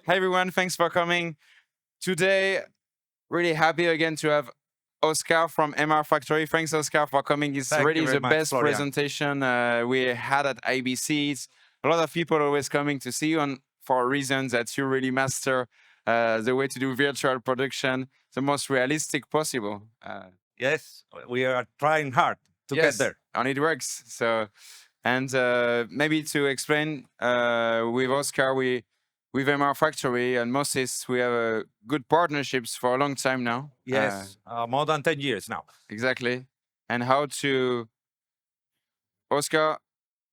Hi everyone, thanks for coming. Today, really happy again to have Oscar from MR Factory. Thanks, Oscar, for coming. It's Thank you really very the much, best Florian. presentation we had at IBC. A lot of people always coming to see you, and for reasons that you really master the way to do virtual production the most realistic possible. Yes, we are trying hard to get Yes, there. and it works. So, and maybe to explain, with Oscar, with MR Factory and Mo-Sys, we have good partnerships for a long time now. Yes, more than 10 years now. Exactly. And how to, Oscar,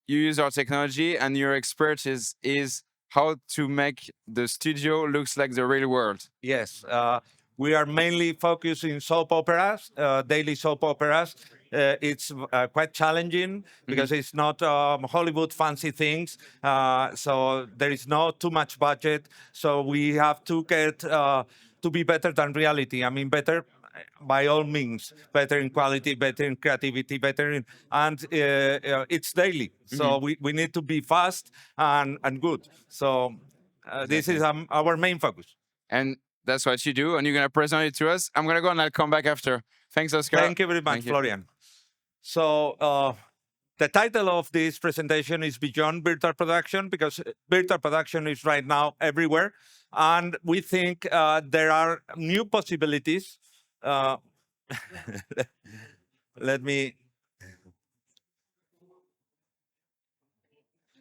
you use our technology, and your expertise is how to make the studio looks like the real world. Yes, we are mainly focused in soap operas, daily soap operas. It's quite challenging because it's not Hollywood fancy things. So there is not too much budget. So we have to get to be better than reality. I mean, better by all means, better in quality, better in creativity, better in, and it's daily. So we need to be fast and good. So this is our main focus. And that's what you do, and you're going to present it to us. I'm going to go and I'll come back after. Thanks, Oscar. Thank you very much, Thank you. Florian. So the title of this presentation is Beyond Virtual Production, because virtual production is right now everywhere. And we think there are new possibilities. Let me.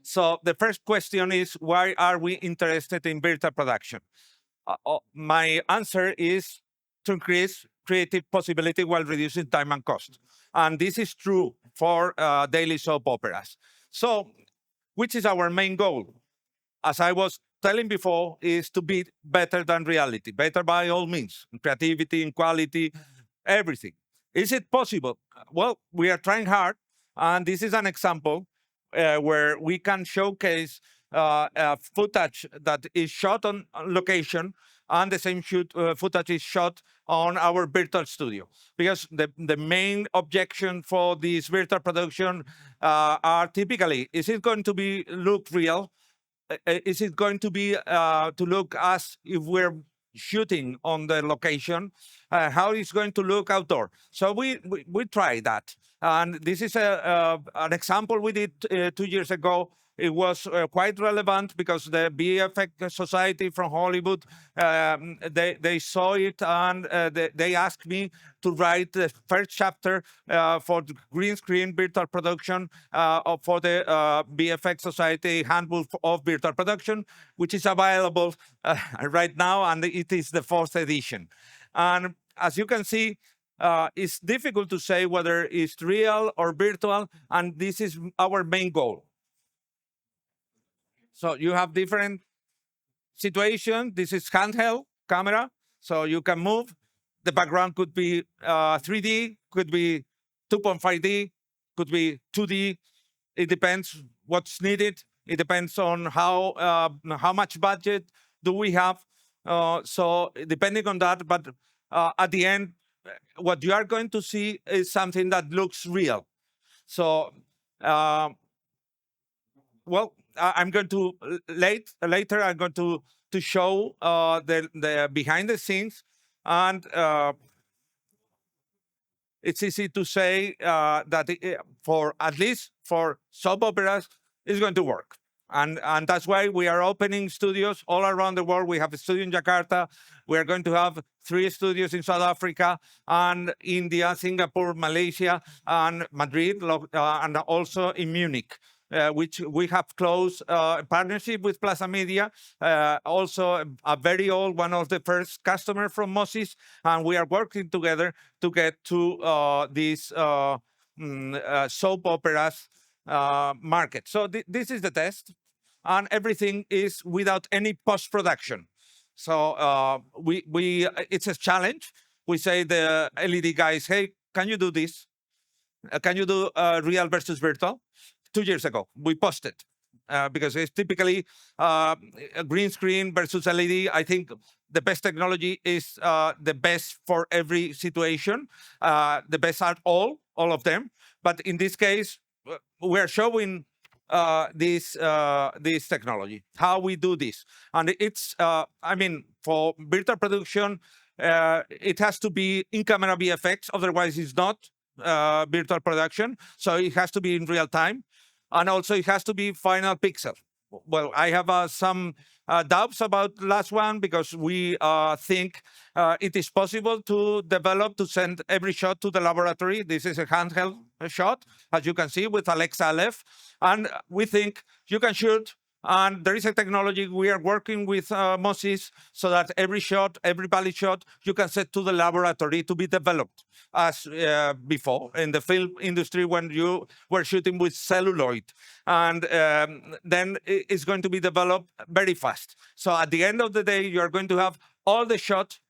So the first question is, why are we interested in virtual production? My answer is to increase creative possibility while reducing time and cost. And this is true for daily soap operas. So, which is our main goal? As I was telling before, is to be better than reality, better by all means, in creativity, in quality, everything. Is it possible? Well, we are trying hard, and this is an example where we can showcase footage that is shot on location, and the same footage is shot on our virtual studio. Because the main objection for this virtual production are typically, is it going to be look real? Is it going to be to look as if we're shooting on the location? How it's going to look outdoor? So we try that, and this is an example we did 2 years ago. It was quite relevant because the VFX Society from Hollywood, they saw it, and they asked me to write the first chapter for the green screen virtual production for the VFX Society Handbook of Virtual Production, which is available right now, and it is the 4th edition. And as you can see, it's difficult to say whether it's real or virtual, and this is our main goal. So you have different situations. This is handheld camera, so you can move. The background could be 3D, could be 2.5D, could be 2D. It depends what's needed. It depends on how much budget do we have. So depending on that, but at the end, what you are going to see is something that looks real. So, well, I'm going to later. I'm going to show the behind the scenes, and it's easy to say that for at least for soap operas, it's going to work. And that's why we are opening studios all around the world. We have a studio in Jakarta. We are going to have 3 studios in South Africa and India, Singapore, Malaysia, and Madrid, and also in Munich. Which we have closed a partnership with Plaza Media, also a very old, one of the first customers from Mo-Sys, and we are working together to get to this soap operas market. So this is the test, and everything is without any post-production. So it's a challenge. We say the LED guys, hey, can you do this? Can you do real versus virtual? 2 years ago, we posted because it's typically a green screen versus LED. I think the best technology is the best for every situation. The best are all of them. But in this case, we're showing this technology, how we do this. And it's, I mean, for virtual production, it has to be in-camera VFX, otherwise it's not virtual production. So it has to be in real time. And also it has to be final pixel. Well, I have some doubts about the last one because we think it is possible to develop, to send every shot to the laboratory. This is a handheld shot, as you can see, with Alexa LF. And we think you can shoot. And there is a technology we are working with Mo-Sys so that every shot, every valley shot, you can set to the laboratory to be developed as before in the film industry when you were shooting with celluloid. And then it's going to be developed very fast. So at the end of the day, you're going to have all the shots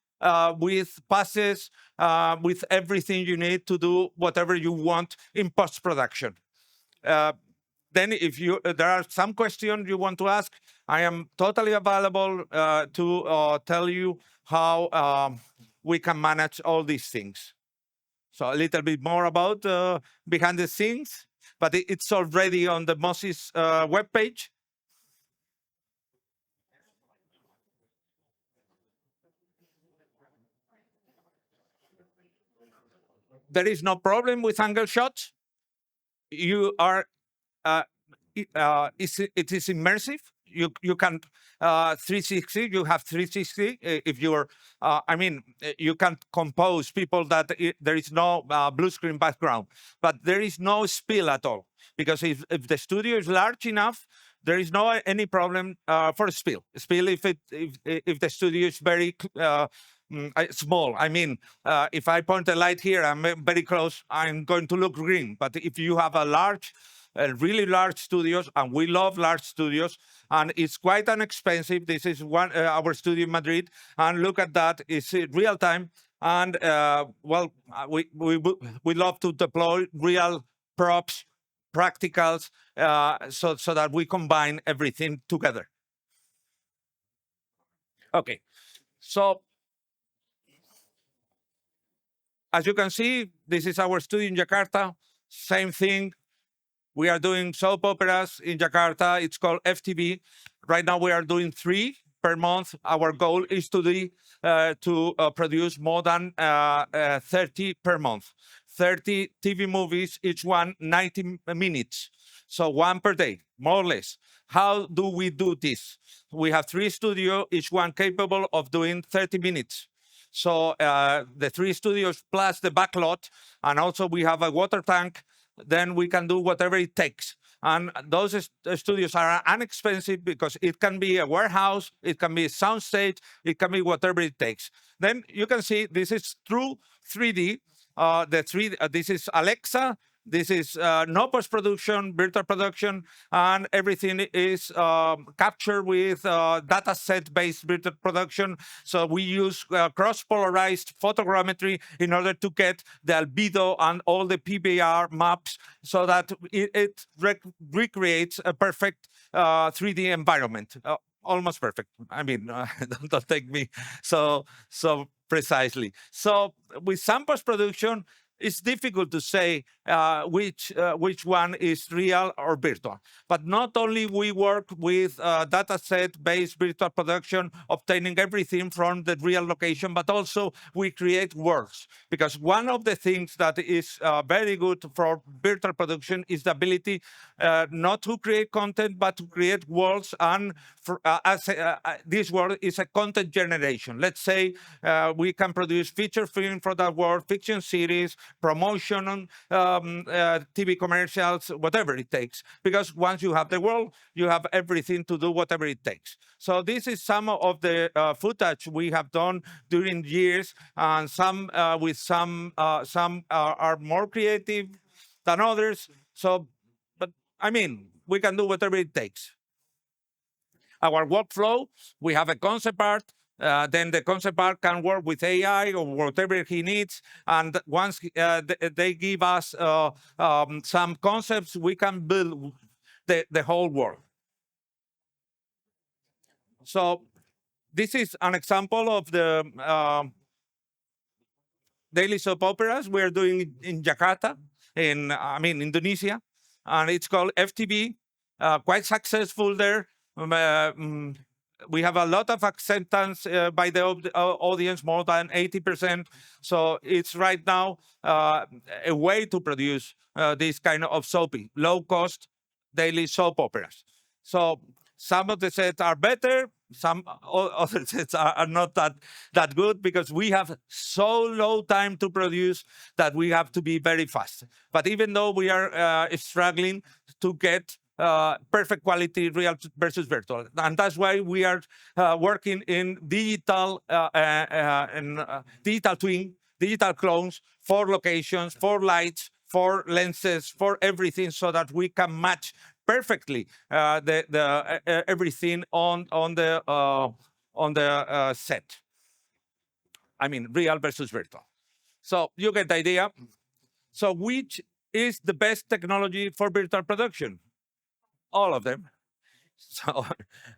with passes, with everything you need to do whatever you want in post-production. Then if there are some questions you want to ask, I am totally available to tell you how we can manage all these things. So a little bit more about behind the scenes, but it's already on the Mo-Sys webpage. There is no problem with angle shots. You are it is immersive. You can 360. You have 360 if you're. I mean, you can compose people that there is no blue screen background, but there is no spill at all because if the studio is large enough, there is no any problem for spill. Spill if the studio is very small. I mean, if I point a light here, I'm very close, I'm going to look green. But if you have a really large studios, and we love large studios, and it's quite inexpensive. This is one our studio in Madrid, and look at that, it's real time. And well, we love to deploy real props, practicals, so that we combine everything together. Okay, so as you can see, this is our studio in Jakarta. Same thing. We are doing soap operas in Jakarta. It's called FTV. Right now, we are doing 3 per month. Our goal is to produce more than 30 per month. 30 TV movies, each one 90 minutes. So 1 per day, more or less. How do we do this? We have 3 studios, each one capable of doing 30 minutes. So the 3 studios plus the backlot, and also we have a water tank, then we can do whatever it takes. And those studios are inexpensive because it can be a warehouse, it can be a soundstage, it can be whatever it takes. Then you can see this is true 3D. This is Alexa. This is no post-production, virtual production, and everything is captured with dataset-based virtual production. So we use cross-polarized photogrammetry in order to get the albedo and all the PBR maps so that it recreates a perfect 3D environment. Almost perfect. I mean, don't take me so precisely. So with some post-production, it's difficult to say which one is real or virtual. But not only we work with dataset-based virtual production, obtaining everything from the real location, but also we create worlds. Because one of the things that is very good for virtual production is the ability not to create content, but to create worlds. And this world is a content generation. Let's say we can produce feature film for that world, fiction series, promotion, TV commercials, whatever it takes. Because once you have the world, you have everything to do whatever it takes. So this is some of the footage we have done during years, and some are more creative than others. So, but I mean, we can do whatever it takes. Our workflow, we have a concept art, then the concept art can work with AI or whatever he needs. And once they give us some concepts, we can build the whole world. So this is an example of the daily soap operas we're doing in Jakarta, in Indonesia. And it's called FTV. quite successful there. We have a lot of acceptance by the audience, more than 80%. So it's right now a way to produce this kind of soapy, low-cost daily soap operas. So some of the sets are better, some other sets are not that good, because we have so low time to produce that we have to be very fast. But even though we are struggling to get perfect quality real versus virtual, and that's why we are working in digital digital twin, digital clones for locations, for lights, for lenses, for everything, so that we can match perfectly everything on the set. I mean, real versus virtual. So you get the idea. So which is the best technology for virtual production? All of them. So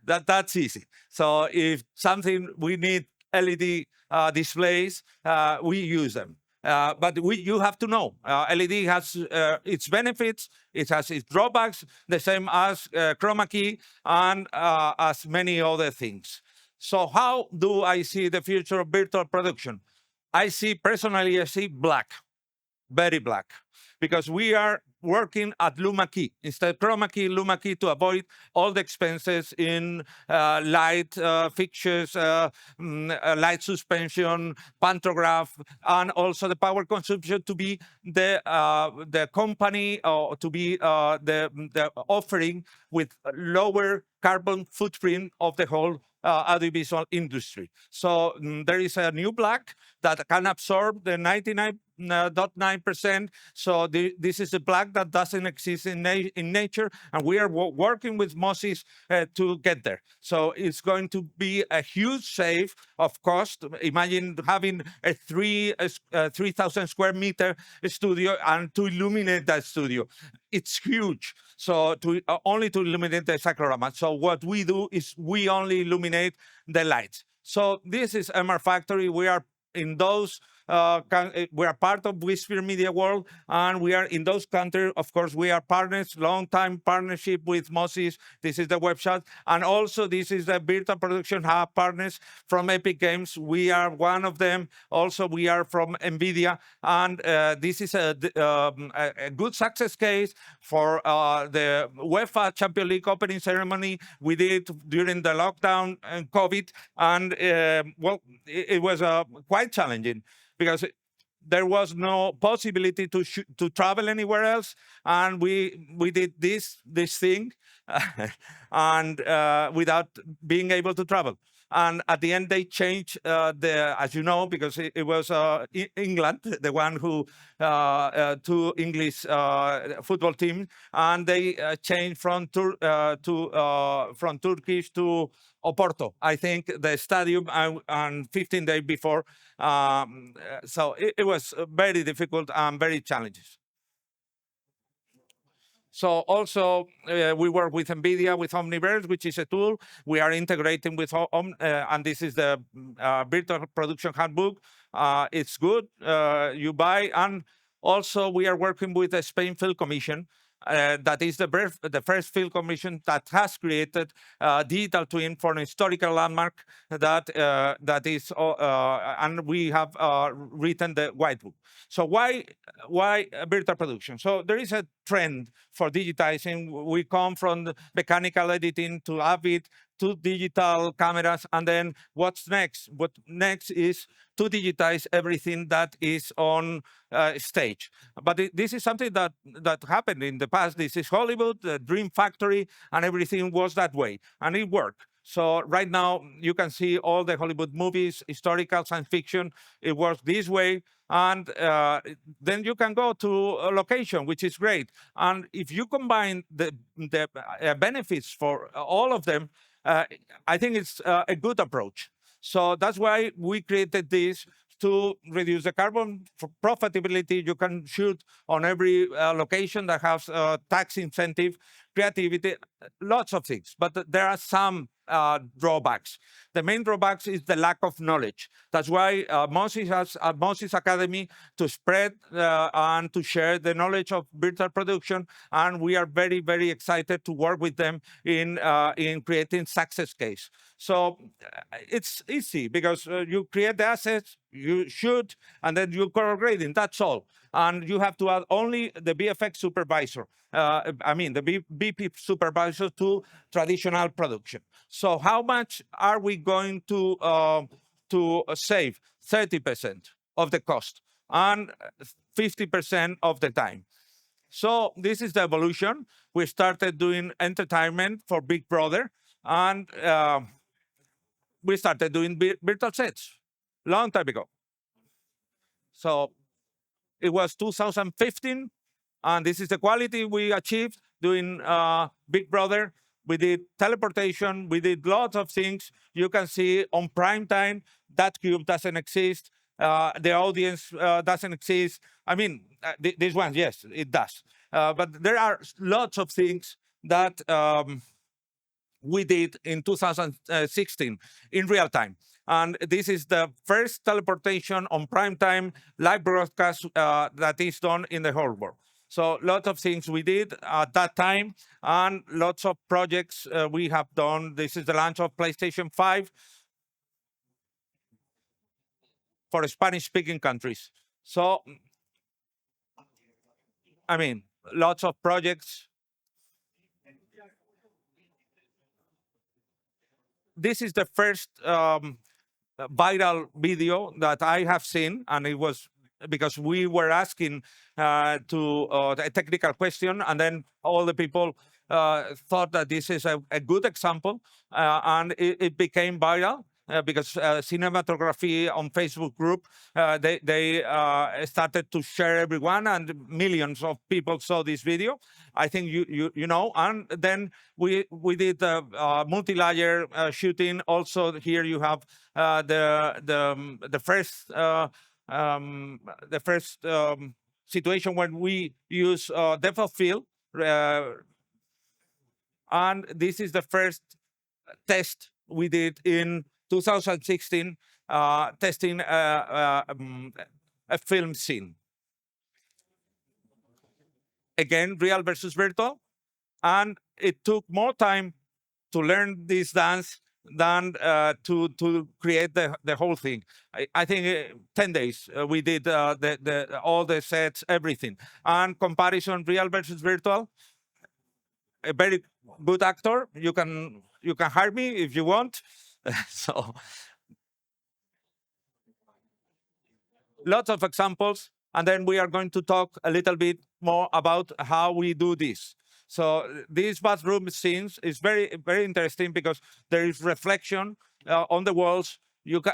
that's easy. So if something we need LED displays, we use them. But you have to know, LED has its benefits, it has its drawbacks, the same as chroma key and as many other things. So how do I see the future of virtual production? Personally, I see black, very black, because we are working at Luma key, instead chroma key, Luma key, to avoid all the expenses in light fixtures, light suspension, pantograph, and also the power consumption to be the company, or to be the offering with lower carbon footprint of the whole audiovisual industry. So there is a new black that can absorb the 99.9%. So this is a black that doesn't exist in nature, and we are working with Mo-Sys to get there. So it's going to be a huge save of cost. Imagine having a 3,000 square meter studio and to illuminate that studio. It's huge. So only to illuminate the cyclorama. So what we do is we only illuminate the lights. So this is MR Factory. We are in those, we are part of Whisper Media World, and we are in those countries. Of course, we are partners, long-time partnership with Mo-Sys. This is the website. And also, this is the Virtual Production Hub partners from Epic Games. We are one of them. Also, we are from NVIDIA. And this is a good success case for the UEFA Champions League opening ceremony we did during the lockdown and COVID. And, well, it was quite challenging, because there was no possibility to travel anywhere else, and we did this thing and without being able to travel. And at the end, they changed as you know, because it was England, the one who to English football team, and they changed from Turkish to Oporto, I think, the stadium, and 15 days before. So it was very difficult and very challenging. So also, we work with NVIDIA, with Omniverse, which is a tool. We are integrating with and this is the Virtual Production Handbook. It's good, you buy. And also, we are working with the Spain Film Commission. That is the first film commission that has created a digital twin for an historical landmark that is, and we have written the white book. So why virtual production? So there is a trend for digitizing. We come from the mechanical editing to Avid to digital cameras, and then what's next? What next is to digitize everything that is on stage. But this is something that happened in the past. This is Hollywood, the Dream Factory, and everything was that way, and it worked. So right now, you can see all the Hollywood movies, historical, science fiction, it works this way. And then you can go to a location, which is great. And if you combine the benefits for all of them, I think it's a good approach. So that's why we created this, to reduce the carbon profitability. You can shoot on every location that has tax incentive, creativity, lots of things. But there are some drawbacks. The main drawbacks is the lack of knowledge. That's why Mo-Sys has a Mo-Sys Academy to spread and to share the knowledge of virtual production, and we are very, very excited to work with them in creating success case. So it's easy because you create the assets, you shoot, and then you color grading. That's all. And you have to add only the VFX supervisor. The BP supervisor to traditional production. So how much are we going to save? 30% of the cost and 50% of the time. So this is the evolution. We started doing entertainment for Big Brother, and we started doing virtual sets long time ago. So it was 2015, and this is the quality we achieved doing Big Brother. We did teleportation. We did lots of things. You can see on prime time that cube doesn't exist. The audience doesn't exist. I mean, this one, yes, it does. But there are lots of things that we did in 2016 in real time. And this is the first teleportation on prime time live broadcast that is done in the whole world. So lots of things we did at that time, and lots of projects we have done. This is the launch of PlayStation 5 for Spanish-speaking countries. So, I mean, lots of projects. This is the first viral video that I have seen, and it was because we were asking a technical question, and then all the people thought that this is a good example, and it became viral. Because cinematography on Facebook group, they started to share everyone, and millions of people saw this video. I think you know. And then we did multi-layer shooting. Also, here you have the first situation when we use depth of field, and this is the first test we did in 2016, testing a film scene. Again, real versus virtual, and it took more time to learn this dance than to create the whole thing. I think 10 days we did all the sets, everything. And comparison real versus virtual, a very good actor. You can hire me if you want. So lots of examples, and then we are going to talk a little bit more about how we do this. So these bathroom scenes is very, very interesting because there is reflection on the walls.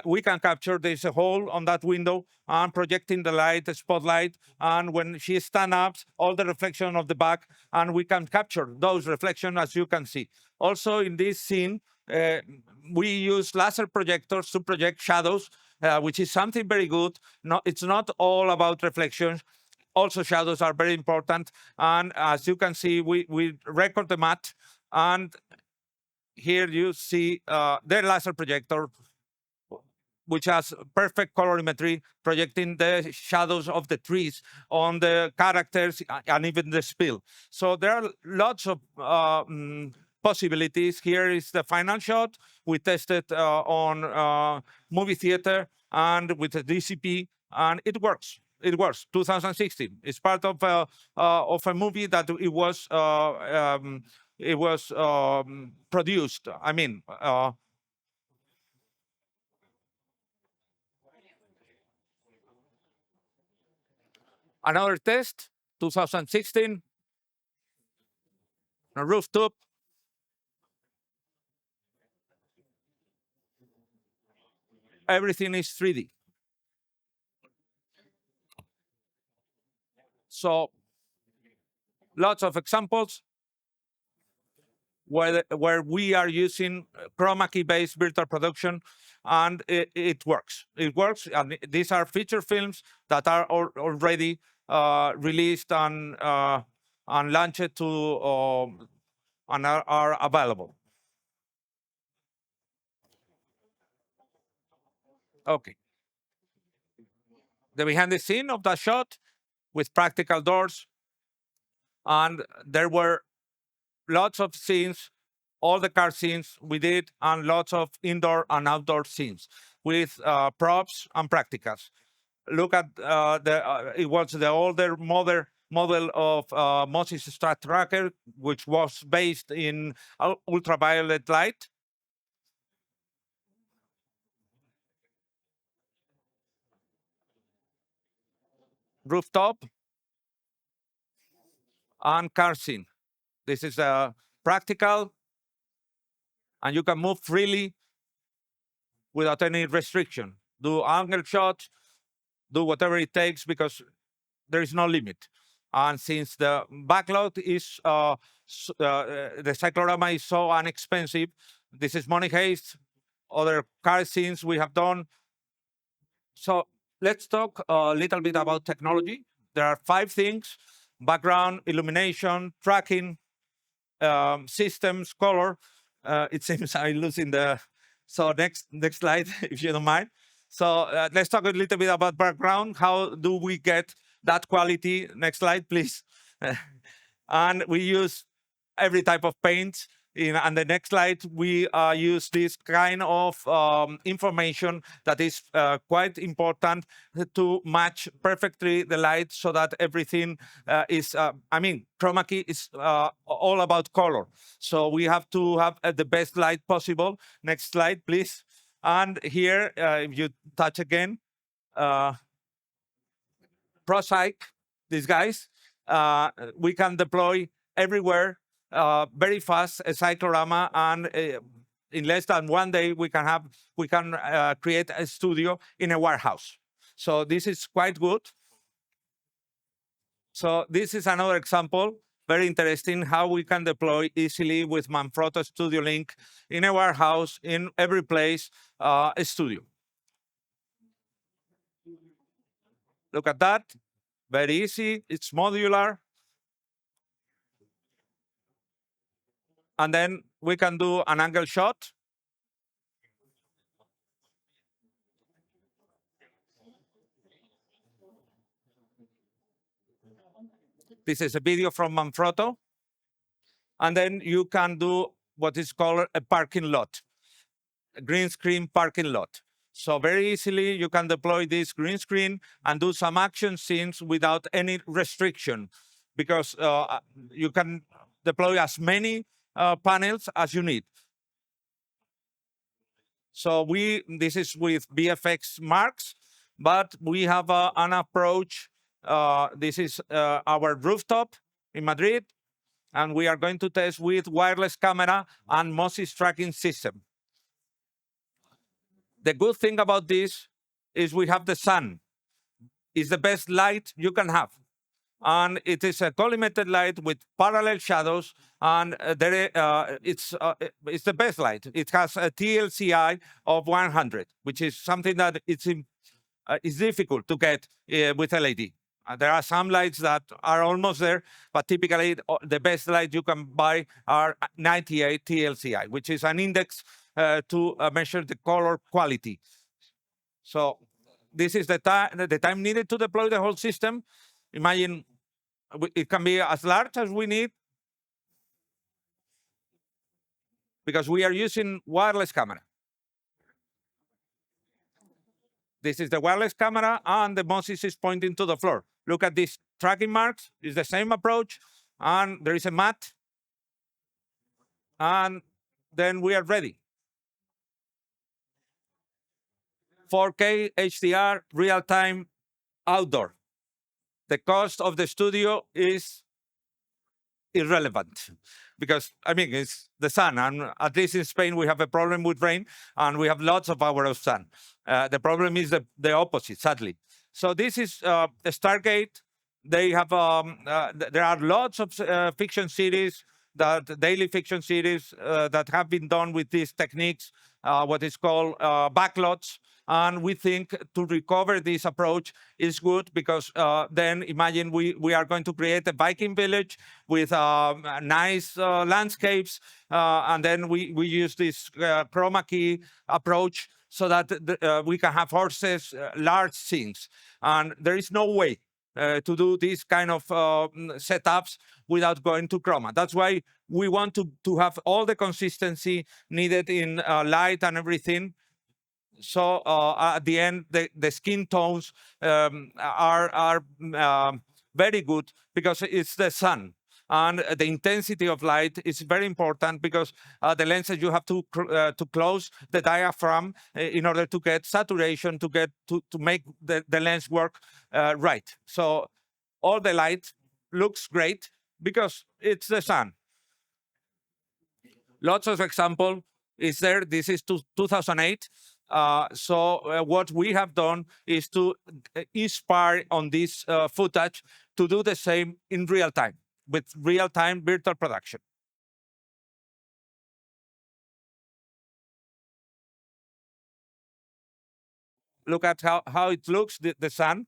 We can capture, there's a hole on that window, and projecting the light, the spotlight, and when she stands up, all the reflection of the back, and we can capture those reflections, as you can see. Also in this scene, we use laser projectors to project shadows, which is something very good. It's not all about reflections. Also, shadows are very important. And as you can see, we record the matte, and here you see the laser projector, which has perfect colorimetry, projecting the shadows of the trees on the characters and even the spill. So there are lots of possibilities. Here is the final shot. We tested on movie theater and with the DCP, and it works. It works. 2016. It's part of a movie that it was produced. I mean. Another test, 2016, on a rooftop. Everything is 3D. So lots of examples where we are using chroma key-based virtual production, and it works. It works, and these are feature films that are already released and launched to and are available. Okay. The behind the scene of that shot with practical doors. And there were lots of scenes, all the car scenes we did, and lots of indoor and outdoor scenes with props and practicals. Look at it was the older model of Mo-Sys Strat Tracker, which was based in ultraviolet light. Rooftop and car scene. This is practical, and you can move freely without any restriction. Do angle shots, do whatever it takes, because there is no limit. And since the backlot is, the cyclorama is so inexpensive, this is money haste, other car scenes we have done. So let's talk a little bit about technology. There are 5 things: background, illumination, tracking, systems, color. It seems I'm losing the, so next slide, if you don't mind. So let's talk a little bit about background. How do we get that quality? Next slide, please. And we use every type of paint. On the next slide, we use this kind of information that is quite important to match perfectly the light, so that everything is, chroma key is all about color. So we have to have the best light possible. Next slide, please. And here, if you touch again, ProPsych, these guys, we can deploy everywhere very fast a cyclorama, and in less than 1 day we can create a studio in a warehouse. So this is quite good. So this is another example, very interesting, how we can deploy easily with Manfrotto Studio Link in a warehouse, in every place, a studio. Look at that, very easy, it's modular. And then we can do an angle shot. This is a video from Manfrotto. And then you can do what is called a parking lot, a green screen parking lot. So very easily you can deploy this green screen and do some action scenes without any restriction, because you can deploy as many panels as you need. So this is with VFX marks, but we have an approach. This is our rooftop in Madrid, and we are going to test with wireless camera and Mo-Sys tracking system. The good thing about this is we have the sun. It's the best light you can have. And it is a collimated light with parallel shadows, and it's the best light. It has a TLCI of 100, which is something that it's difficult to get with LED. There are some lights that are almost there, but typically the best light you can buy are 98 TLCI, which is an index to measure the color quality. So this is the time needed to deploy the whole system. Imagine it can be as large as we need, because we are using wireless camera. This is the wireless camera, and the Mo-Sys is pointing to the floor. Look at these tracking marks. It's the same approach, and there is a mat, and then we are ready. 4K HDR, real-time, outdoor. The cost of the studio is irrelevant, because it's the sun, and at least in Spain we have a problem with rain, and we have lots of hours of sun. The problem is the opposite, sadly. So this is Stargate. They have there are lots of fiction series, daily fiction series that have been done with these techniques, what is called backlots. And we think to recover this approach is good because then imagine we are going to create a Viking village with nice landscapes, and then we use this chroma key approach so that we can have horses, large scenes. And there is no way to do these kind of setups without going to chroma. That's why we want to have all the consistency needed in light and everything. So at the end, the skin tones are very good because it's the sun. And the intensity of light is very important because the lenses you have to close the diaphragm in order to get saturation, to make the lens work right. So all the light looks great because it's the sun. Lots of example is there. This is 2008. So what we have done is to inspire on this footage to do the same in real time with real-time virtual production. Look at how it looks, the sun.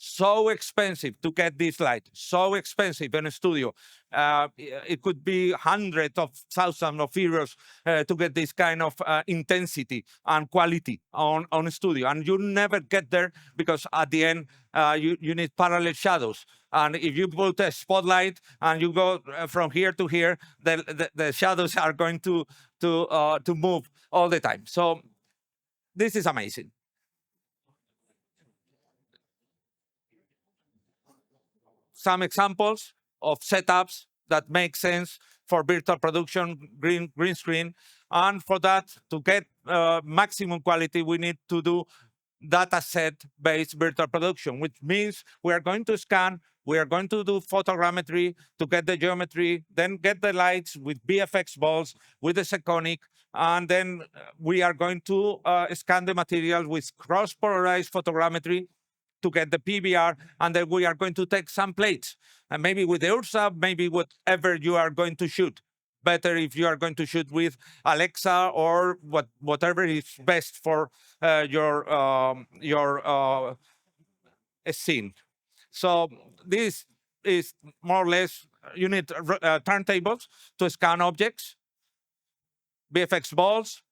So expensive to get this light, so expensive in a studio. It could be hundreds of thousands of euros to get this kind of intensity and quality on a studio. And you never get there because at the end, you need parallel shadows. And if you put a spotlight and you go from here to here, the shadows are going to move all the time. So this is amazing. Some examples of setups that make sense for virtual production, green screen. And for that, to get maximum quality, we need to do dataset-based virtual production, which means we are going to scan, we are going to do photogrammetry to get the geometry, then get the lights with VFX balls, with the Seconic, and then we are going to scan the material with cross-polarized photogrammetry to get the PBR, and then we are going to take some plates, and maybe with the Ursa, maybe whatever you are going to shoot. Better if you are going to shoot with Alexa or whatever is best for your scene. So this is more or less, you need turntables to scan objects, VFX balls,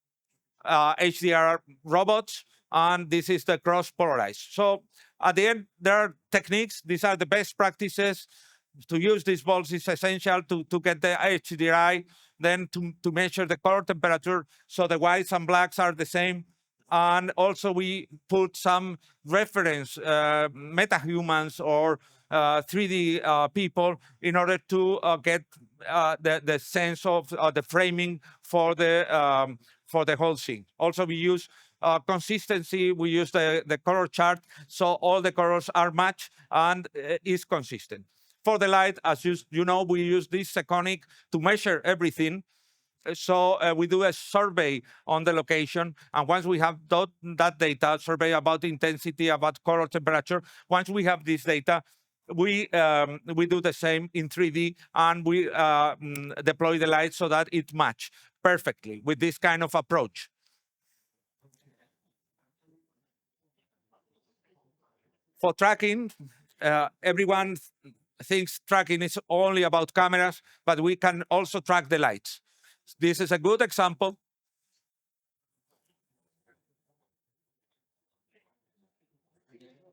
HDR robots, and this is the cross-polarized. So at the end, there are techniques. These are the best practices. To use these balls is essential to get the HDRI, then to measure the color temperature, so the whites and blacks are the same. And also we put some reference meta-humans or 3D people in order to get the sense of the framing for the whole scene. Also, we use consistency. We use the color chart, so all the colors are matched and is consistent. For the light, as you know, we use this Seconic to measure everything. So we do a survey on the location, and once we have that data, survey about intensity, about color temperature, once we have this data, we do the same in 3D, and we deploy the light so that it match perfectly with this kind of approach. For tracking, everyone thinks tracking is only about cameras, but we can also track the lights. This is a good example.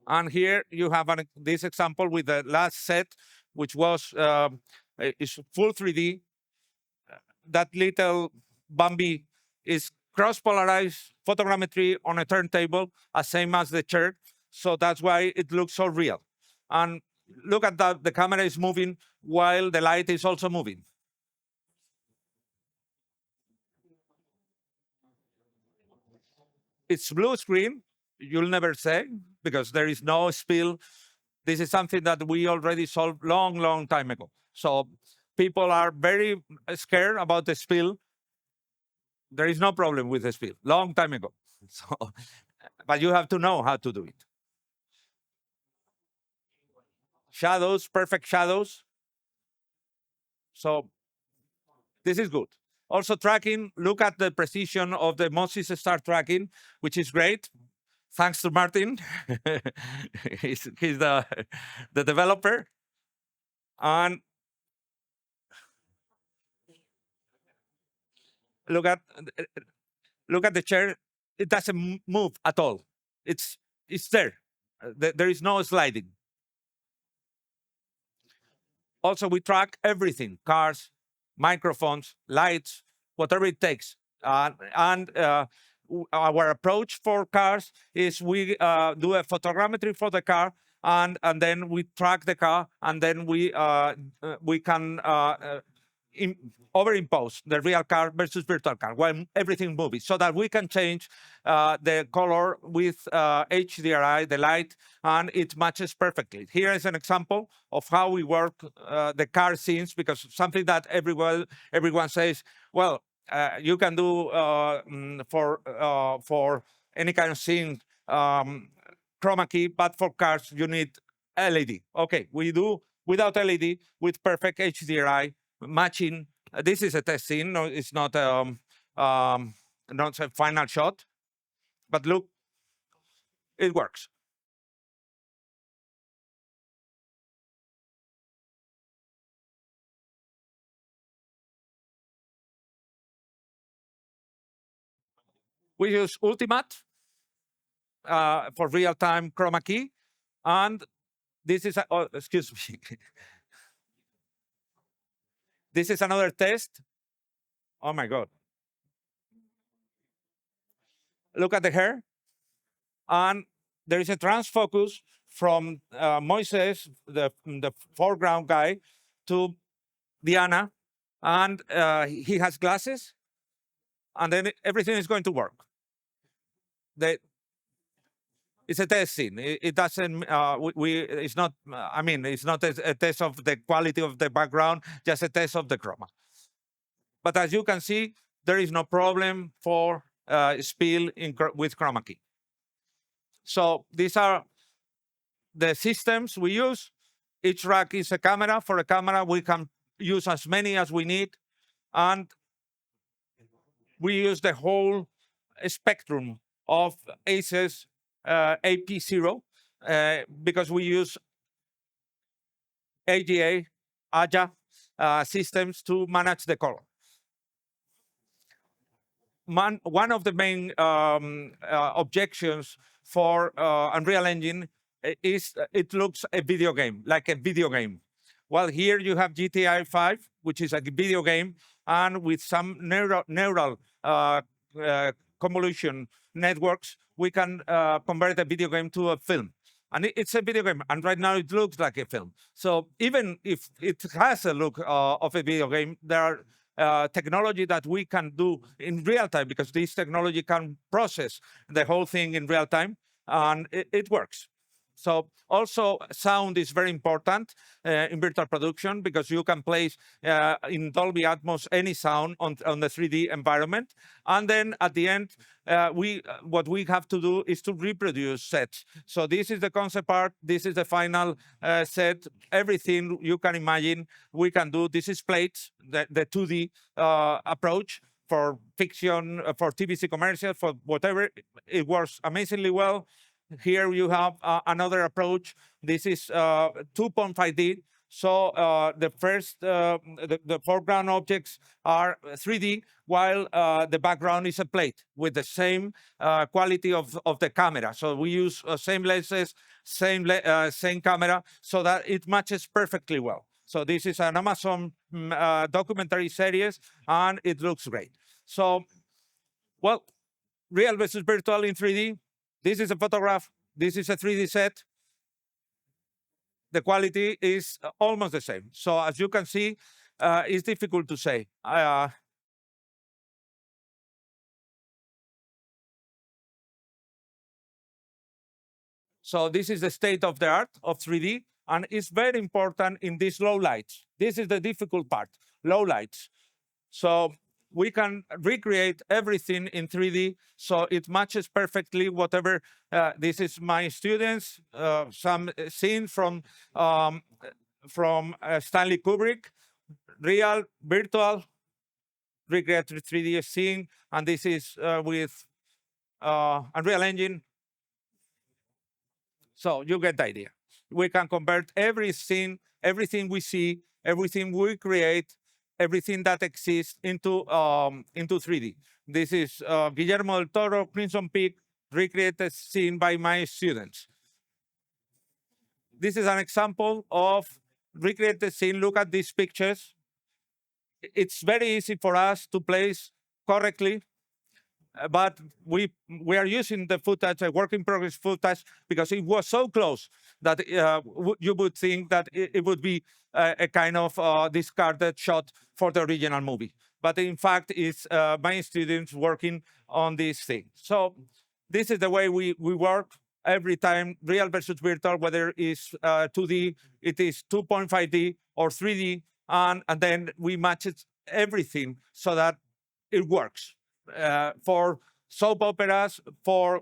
And here you have this example with the last set, which was is full 3D. That little Bambi is cross-polarized photogrammetry on a turntable, same as the chair. So that's why it looks so real. And look at that, the camera is moving while the light is also moving. It's blue screen, you'll never say, because there is no spill. This is something that we already solved long time ago. So people are very scared about the spill. There is no problem with the spill, long time ago. So, but you have to know how to do it. Shadows, perfect shadows. So this is good. Also tracking, look at the precision of the Mo-Sys star tracking, which is great. thanks to Martin. he's the developer. And look at the chair. It doesn't move at all. It's there. There is no sliding. Also, we track everything: cars, microphones, lights, whatever it takes. Our approach for cars is we do a photogrammetry for the car, and then we track the car, and then we can overimpose the real car versus virtual car while everything moves, so that we can change the color with HDRI, the light, and it matches perfectly. Here is an example of how we work the car scenes, because something that everyone says, well, you can do for any kind of scene chroma key, but for cars you need LED. Okay, we do without LED with perfect HDRI matching. This is a test scene. No, it's not not a final shot, but look, it works. We use Ultimate for real-time chroma key, and this is excuse me. This is another test. Oh my God! Look at the hair, and there is a transfocus from Mo-Sys, the foreground guy, to Diana, and he has glasses, and then everything is going to work. It's a test scene. It doesn't. It's not. I mean, it's not a test of the quality of the background, just a test of the chroma. But as you can see, there is no problem for spill with chroma key. So these are the systems we use. Each rack is a camera. For a camera, we can use as many as we need, and we use the whole spectrum of ACES AP0 because we use AGA systems to manage the color. One of the main objections for Unreal Engine is it looks like a video game. Well, here you have GTA 5, which is a video game, and with some neural convolution networks, we can convert a video game to a film. And it's a video game, and right now it looks like a film. So even if it has a look of a video game, there are technology that we can do in real time, because this technology can process the whole thing in real time, and it works. So also sound is very important in virtual production, because you can place in Dolby Atmos any sound on the 3D environment. And then at the end, what we have to do is to reproduce sets. So this is the concept art. This is the final set. Everything you can imagine we can do. This is plates, the 2D approach for fiction, for TVC commercial, for whatever. It works amazingly well. Here you have another approach. This is 2.5D. So the foreground objects are 3D, while the background is a plate with the same quality of the camera. So we use same lenses, same camera, so that it matches perfectly well. So this is an Amazon documentary series, and it looks great. So, well, real versus virtual in 3D. This is a photograph. This is a 3D set. The quality is almost the same. So as you can see, it's difficult to say. So this is the state of the art of 3D, and it's very important in these low lights. This is the difficult part, low lights. So we can recreate everything in 3D, so it matches perfectly whatever. This is my students, some scene from Stanley Kubrick, real, virtual, recreated 3D scene, and this is with Unreal Engine. So you get the idea. We can convert everything we see, everything we create, everything that exists into 3D. This is Guillermo del Toro, Crimson Peak, recreated scene by my students. This is an example of recreated scene. Look at these pictures. It's very easy for us to place correctly, but we are using the footage, a work in progress footage, because it was so close that you would think that it would be a kind of discarded shot for the original movie. But in fact, it's my students working on this thing. So this is the way we work every time, real versus virtual, whether it's 2D, it is 2.5D or 3D, and then we match it, everything so that it works for soap operas, for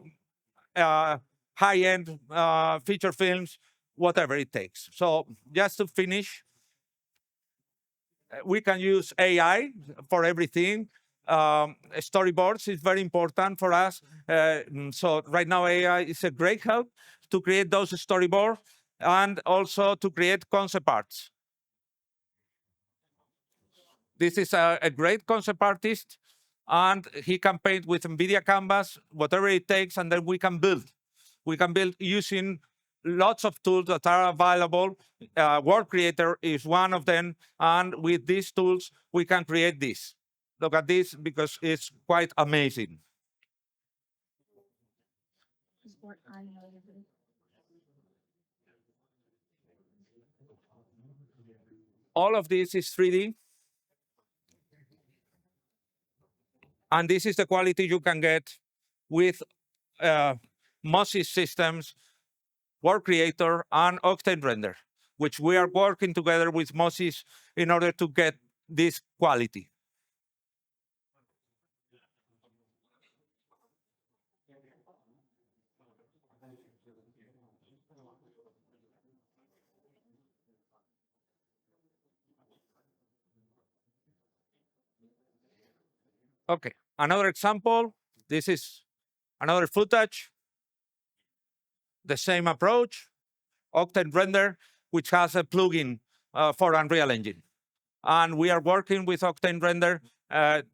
high-end feature films, whatever it takes. So just to finish, we can use AI for everything. Storyboards is very important for us. So right now, AI is a great help to create those storyboards and also to create concept arts. This is a great concept artist, and he can paint with NVIDIA Canvas, whatever it takes, and then we can build. We can build using lots of tools that are available. Word Creator is one of them, and with these tools, we can create this. Look at this, because it's quite amazing. All of this is 3D. And this is the quality you can get with Mo-Sys systems, Word Creator, and Octane Render, which we are working together with Mo-Sys in order to get this quality. Okay, another example. This is another footage. The same approach, Octane Render, which has a plugin for Unreal Engine. And we are working with Octane Render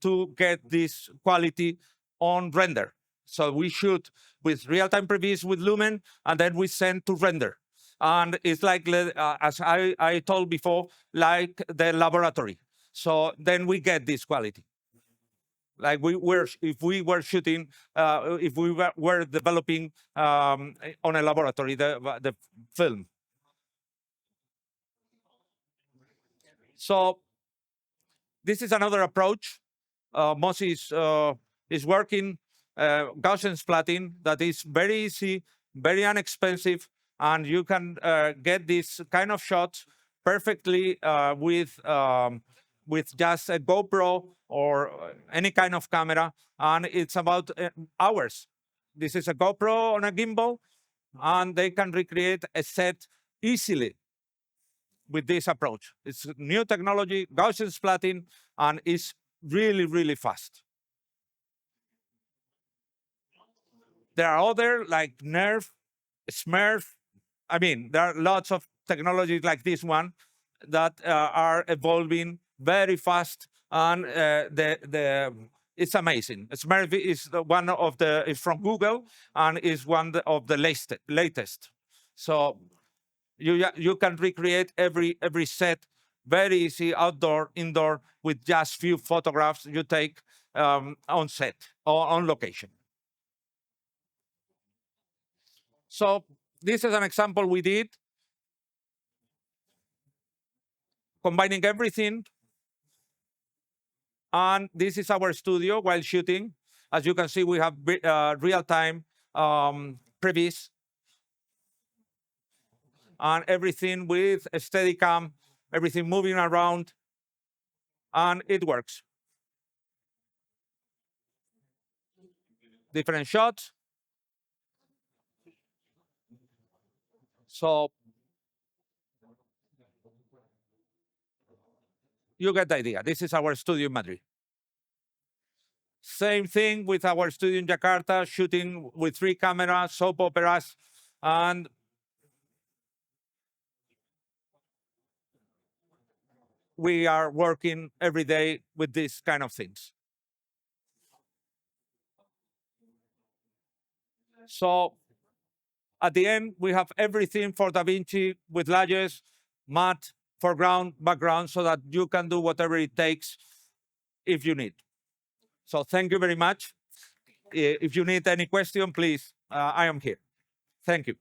to get this quality on render. So we shoot with real-time previews with Lumen, and then we send to render. And it's like, as I told before, like the laboratory. So then we get this quality. Like if we were shooting, if we were developing on a laboratory, the film. So this is another approach. Mo-Sys is working Gaussian splatting that is very easy, very inexpensive, and you can get this kind of shots perfectly with just a GoPro or any kind of camera, and it's about hours. This is a GoPro on a gimbal, and they can recreate a set easily with this approach. It's new technology, Gaussian splatting, and it's really, really fast. There are other like Nerf, Smurf. I mean, there are lots of technologies like this one that are evolving very fast, and it's amazing. Smurf is one of is from Google and is one of the latest. So you can recreate every set very easy, outdoor, indoor, with just few photographs you take on set or on location. So this is an example we did, combining everything. And this is our studio while shooting. As you can see, we have real-time previews and everything with a Steadicam, everything moving around, and it works. Different shots. So you get the idea. This is our studio in Madrid. Same thing with our studio in Jakarta, shooting with 3 cameras, soap operas, and we are working every day with these kind of things. So at the end, we have everything for DaVinci with layers, matte, foreground, background, so that you can do whatever it takes if you need. So thank you very much. If you need any question, please, I am here. Thank you.